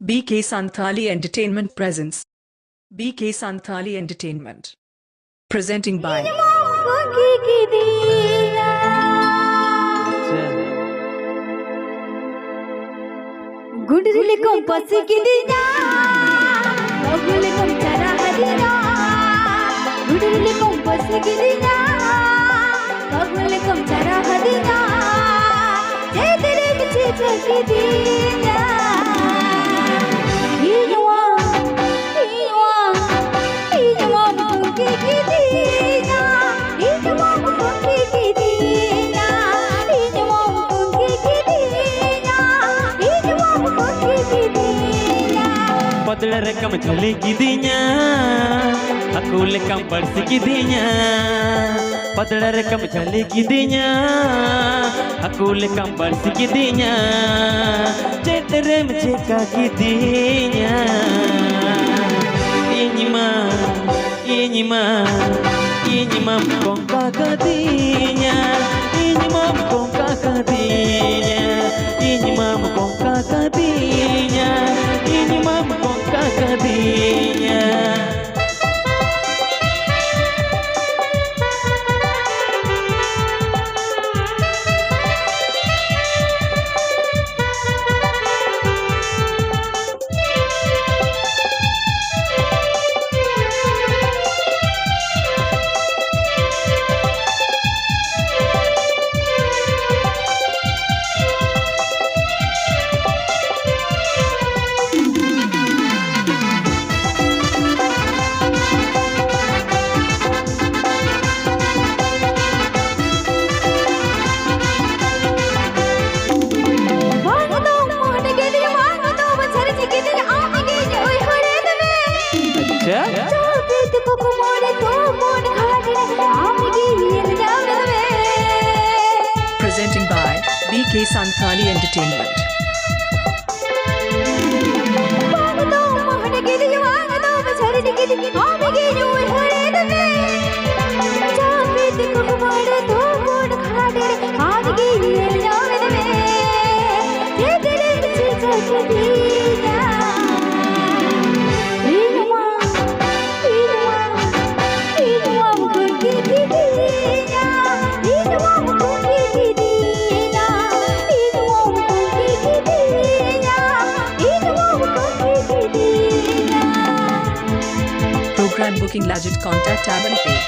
BK Santhali Entertainment presents BK Santhali Entertainment. Presenting by गुडरिले कंपास की दिना गुडरिले कंचारा हदिना गुडरिले कंपास की दिना गुडरिले कंचारा हदिना जे तेरे पीछे चलती दिना हीनवा मुंगे की दिना हीनवा मुंगे की दिना हीनवा मुंगे की दिना हीनवा मुंगे की दिना Padahal rekam jali gidinya, aku lekam bersih gidinya. Padahal rekam jali gidinya, aku lekam bersih gidinya. Cedera menceka gidinya. Ini mah kongka gidinya. Ini mah kongka gidinya. Ini mah kongka gidinya. Ini mah kongka gidinya. Presenting by BK Santhali Entertainment. Program booking legit contact tab and pay.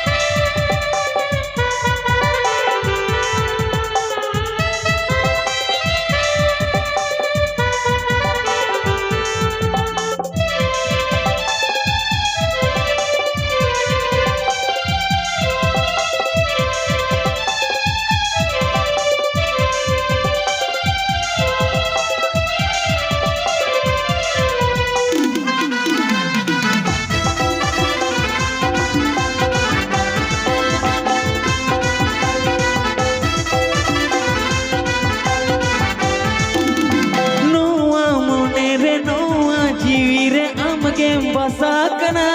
Basakana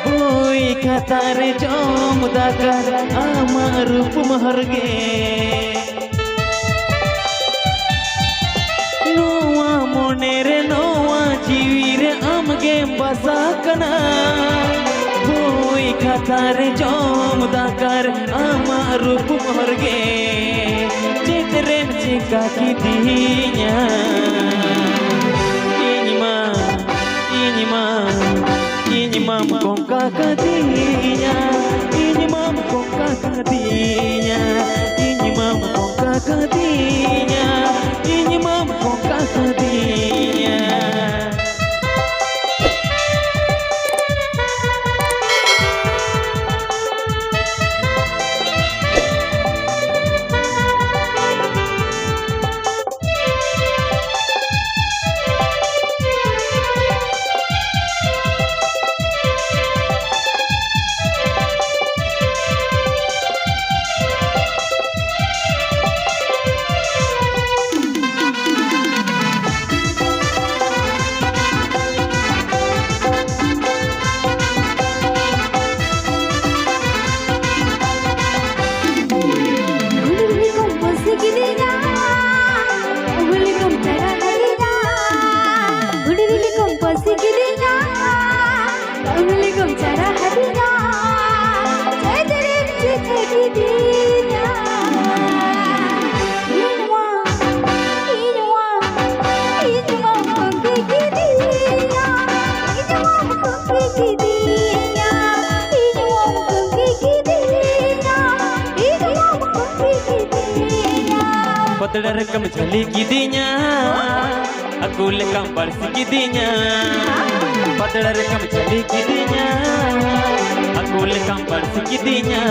boy katare jom dakar amar rup maharge noa monere noa jiwire amge basakana boy katare jom dakar amar rup maharge chitren chika ki dinya ini mah kongka gidinya. Ini mah kongka gidinya. Ini mah kongka gidinya. Ini mah kongka gidinya. kung cara hatinya Cederin ceceki dinya Inwa kung kiki dinya Inwa kung kiki dinya Inwa kung kiki dinya Inwa kung kiki dinya पतड़ा रकम चली की दिया अकुल कम बरसी की दिया पतड़ा रकम चली की दिया अकुल कम बरसी की दिया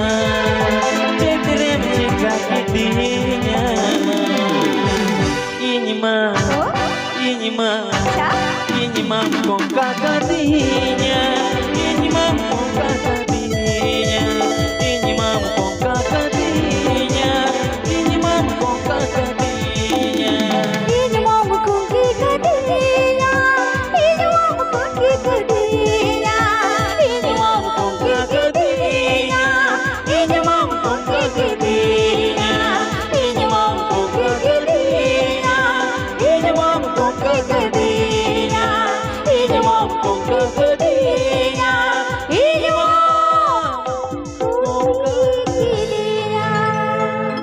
चेतरे में चिका की दिया इनिमा कोंका का दिया इनिमा कोंका का